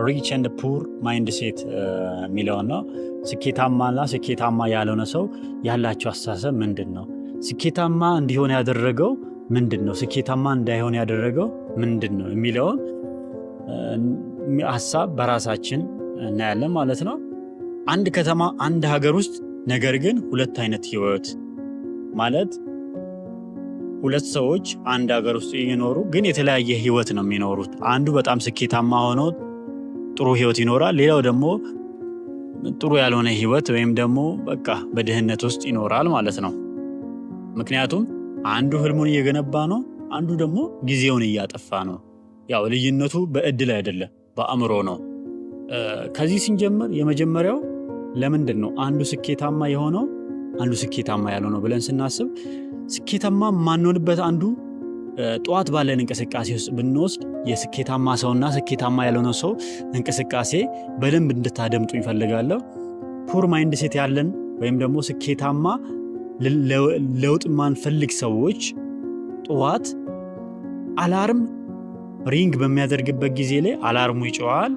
ሪች ኤንድ ፑር ማይንድሴት የሚለው ነው። ስኬታማና ስኬታማ ያልሆነ ሰው ያላቸው አስተሳሰብ ምንድን ነው? ስኬታማ እንዲሆን ያደረገው ምንድን ነው? ስኬታማ እንዳይሆን ያደረገው ምንድን ነው የሚለውን ሀሳብ በራሳችን እናያለን ማለት ነው። አንድ ከተማ አንድ ሀገር ውስጥ ነገር ግን ሁለት አይነት ህይወት ማለት ሁለት ሰዎች አንድ ሀገር ውስጥ ይኖሩ ግን የተለያየ ህይወት ነው የሚኖሩት። አንዱ በጣም ስኬታማ ሆኖ ጥሩ ህይወት ይኖራል፣ ሌላው ደግሞ ጥሩ ያልሆነ ህይወት ወይም ደግሞ በቃ በድህነት ውስጥ ይኖራል ማለት ነው። ምክንያቱም አንዱ ህልሙን እየገነባ ነው፣ አንዱ ደግሞ ጊዜውን እያጠፋ ነው። ያው ልዩነቱ በእድል አይደለም በአእምሮ ነው። ከዚህ ስንጀምር የመጀመሪያው ለምንድን ነው አንዱ ስኬታማ የሆነው አንዱ ስኬታማ ያልሆነው ብለን ስናስብ ስኬታማ ማንሆንበት አንዱ ጠዋት ባለን እንቅስቃሴ ውስጥ ብንወስድ የስኬታማ ሰውና ስኬታማ ያልሆነው ሰው እንቅስቃሴ በደንብ እንድታደምጡ ይፈልጋለሁ። ፑር ማይንድሴት ያለን ወይም ደግሞ ስኬታማ ለውጥ ማንፈልግ ሰዎች ጠዋት አላርም ሪንግ በሚያደርግበት ጊዜ ላይ አላርሙ ይጮሃል።